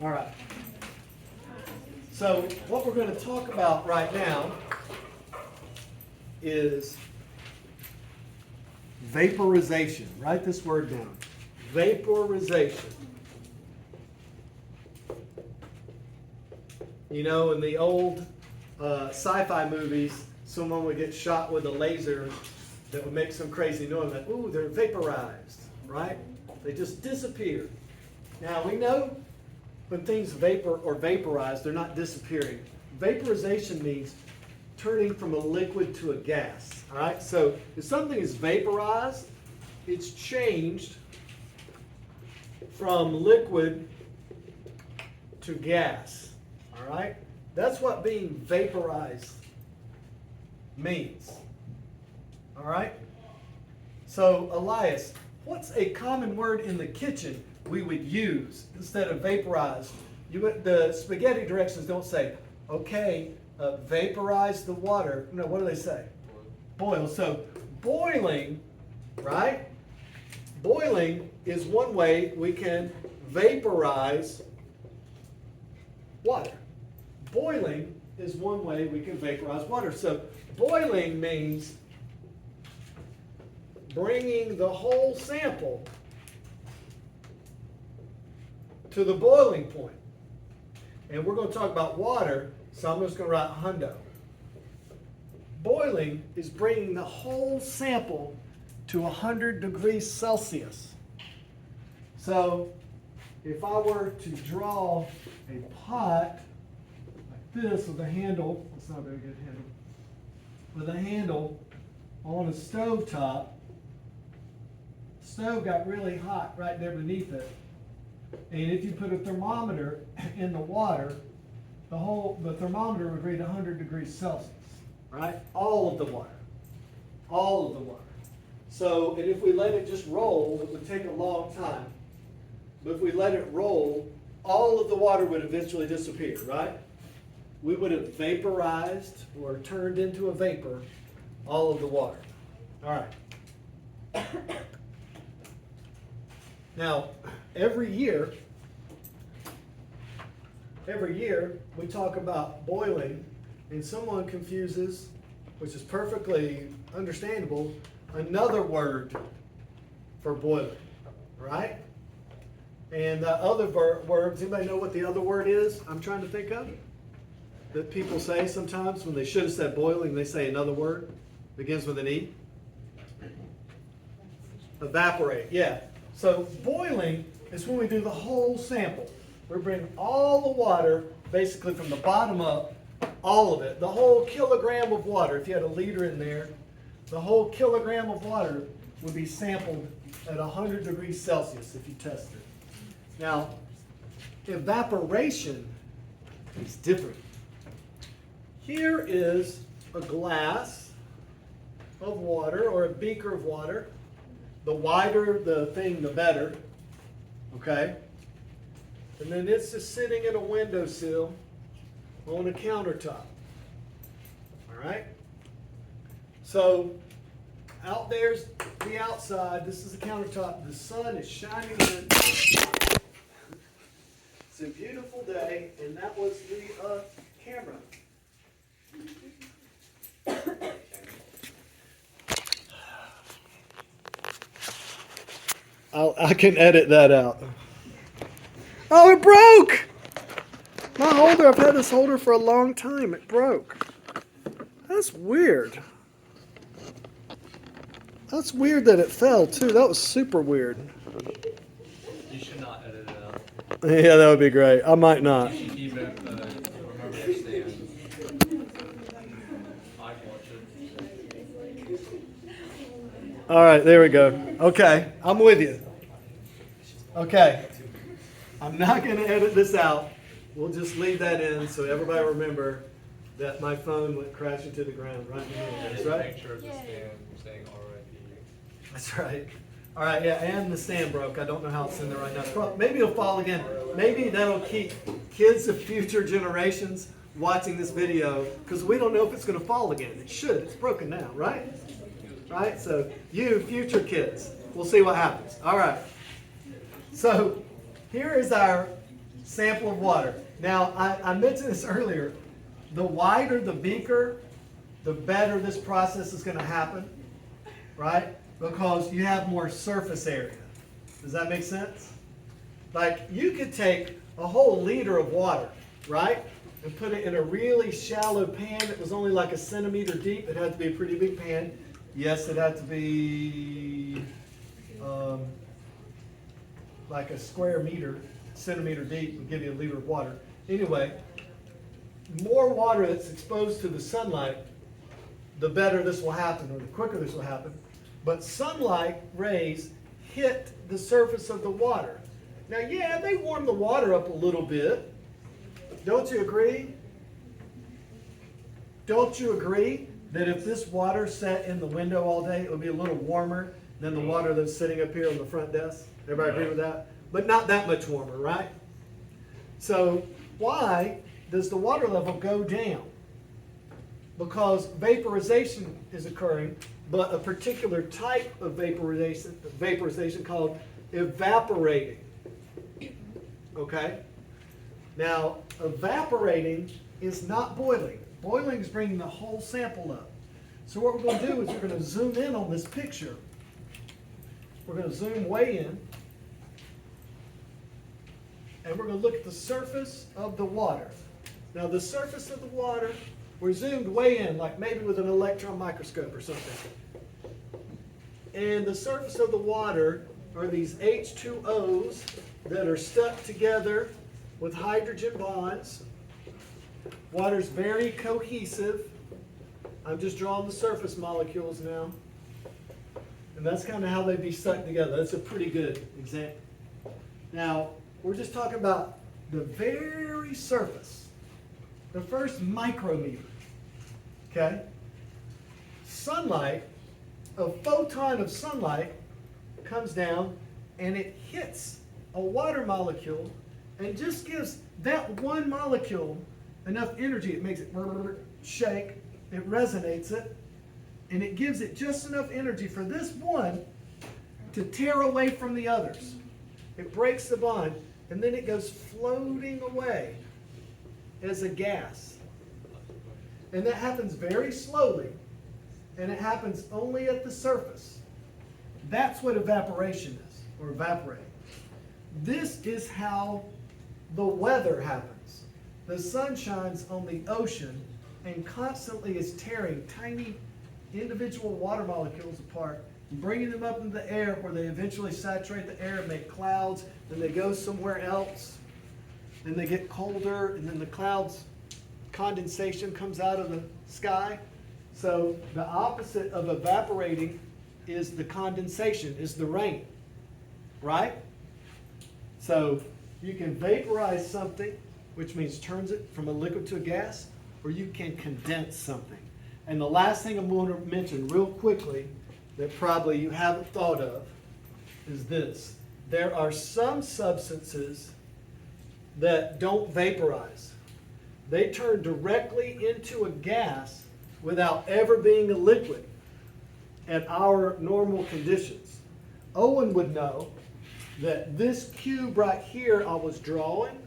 All right. So what we're going to talk about right now is vaporization. Write this word down. Vaporization. You know, in the old sci-fi movies, someone would get shot with a laser that would make some crazy noise, like, ooh, they're vaporized, right? They just disappear. Now, we know when things vapor or vaporize, they're not disappearing. Vaporization means turning from a liquid to a gas, all right? So if something is vaporized, it's changed from liquid to gas, all right? That's what being vaporized means, all right? So, Elias, what's a common word in the kitchen we would use instead of vaporized? The spaghetti directions don't say, okay, vaporize the water. No, what do they say? Boil. So boiling, right? Boiling is one way we can vaporize water. Boiling is one way we can vaporize water. So boiling means bringing the whole sample to the boiling point. And we're going to talk about water, so I'm just going to write hundo. Boiling is bringing the whole sample to 100 degrees Celsius. So if I were to draw a pot like this with a handle, it's not a very good handle, with a handle on a stove top, the stove got really hot right there beneath it. And if you put a thermometer in the water, the thermometer would read 100 degrees Celsius, right? All of the water. All of the water. So, and if we let it just roll, it would take a long time. But if we let it roll, all of the water would eventually disappear, right? We would have vaporized or turned into a vapor all of the water. All right. Now, every year we talk about boiling, and someone confuses, which is perfectly understandable, another word for boiling, right? And the other words, anybody know what the other word is I'm trying to think of? That people say sometimes when they should have said boiling, they say another word. Begins with an E. Evaporate, yeah. So boiling is when we do the whole sample. We bring all the water, basically from the bottom up, all of it. The whole kilogram of water, if you had a liter in there, the whole kilogram of water would be sampled at 100 degrees Celsius if you tested it. Now, evaporation is different. Here is a glass of water or a beaker of water. The wider the thing, the better. Okay? And then it's just sitting at a windowsill on a countertop. All right? So, out there's the outside. This is the countertop. The sun is shining in. It's a beautiful day, and that was the camera. I can edit that out. Oh, it broke! My holder, I've had this holder for a long time. It broke. That's weird. That's weird that it fell, too. That was super weird. You should not edit it out. Yeah, that would be great. I might not. You should keep it, remember to stand. I'd watch it. All right, there we go. Okay, I'm with you. Okay, I'm not going to edit this out. We'll just leave that in so everybody remember that my phone went crashing to the ground right in the middle of this, right? Make sure the stand, you're saying RIP. That's right. All right, yeah, and the stand broke. I don't know how it's in there right now. Maybe it'll fall again. Maybe that'll keep kids of future generations watching this video because we don't know if it's going to fall again. It should. It's broken now, right? Right? So you, future kids, we'll see what happens. All right. So here is our Sample of water. Now, I mentioned this earlier. The wider the beaker, the better this process is going to happen, right? Because you have more surface area. Does that make sense? Like, you could take a whole liter of water, right? And put it in a really shallow pan that was only like a centimeter deep. It had to be a pretty big pan. Yes, it had to be like a square meter, centimeter deep would give you a liter of water. Anyway, more water that's exposed to the sunlight, the better this will happen, or the quicker this will happen. But sunlight rays hit the surface of the water. Now, yeah, they warm the water up a little bit. Don't you agree? Don't you agree that if this water sat in the window all day, it would be a little warmer than the water that's sitting up here on the front desk? Everybody agree with that? But not that much warmer, right? So why does the water level go down? Because vaporization is occurring, but a particular type of vaporization called evaporating. Okay? Now, evaporating is not boiling. Boiling is bringing the whole sample up. So what we're going to do is we're going to zoom in on this picture. We're going to zoom way in. And we're going to look at the surface of the water. Now, the surface of the water, we're zoomed way in, like maybe with an electron microscope or something. And the surface of the water are these H2Os that are stuck together with hydrogen bonds. Water's very cohesive. I'm just drawing the surface molecules now. And that's kind of how they'd be stuck together. That's a pretty good example. Now, we're just talking about the very surface, the first micrometer. Okay? Sunlight, a photon of sunlight comes down and it hits a water molecule and just gives that one molecule enough energy. It makes it shake, it resonates it, and it gives it just enough energy for this one to tear away from the others. It breaks the bond, and then it goes floating away as a gas. And that happens very slowly, and it happens only at the surface. That's what evaporation is, or evaporating. This is how the weather happens. The sun shines on the ocean and constantly is tearing tiny individual water molecules apart, bringing them up into the air where they eventually saturate the air and make clouds. Then they go somewhere else, and they get colder, and then the clouds, condensation comes out of the sky. So the opposite of evaporating is the condensation, is the rain, right? So you can vaporize something, which means turns it from a liquid to a gas, or you can condense something. And the last thing I'm going to mention real quickly that probably you haven't thought of is this. There are some substances that don't vaporize. They turn directly into a gas without ever being a liquid at our normal conditions. Owen would know that this cube right here I was drawing,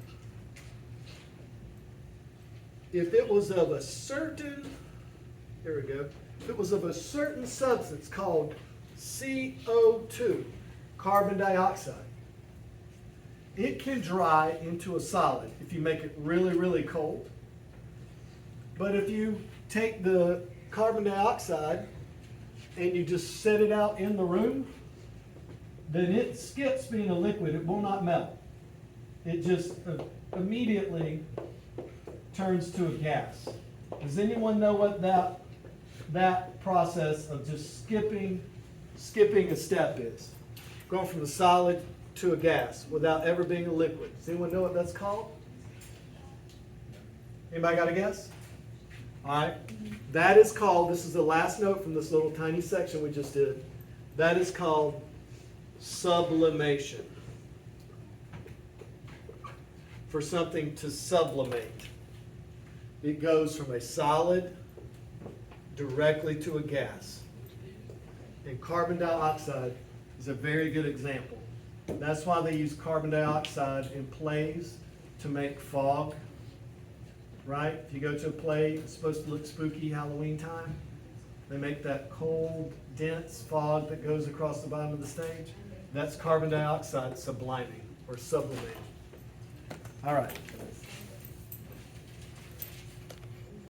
if it was of a certain, here we go, if it was of a certain substance called CO2, carbon dioxide, it can dry into a solid if you make it really, really cold. But if you take the carbon dioxide and you just set it out in the room, then it skips being a liquid. It will not melt. It just immediately turns to a gas. Does anyone know what that process of just skipping a step is? Going from a solid to a gas without ever being a liquid. Does anyone know what that's called? Anybody got a guess? All right. That is called, this is the last note from this little tiny section we just did. That is called sublimation. For something to sublimate, it goes from a solid directly to a gas. And carbon dioxide is a very good example. That's why they use carbon dioxide in plays to make fog, right? If you go to a play, it's supposed to look spooky Halloween time. They make that cold, dense fog that goes across the bottom of the stage. That's carbon dioxide subliming or sublimating. All right.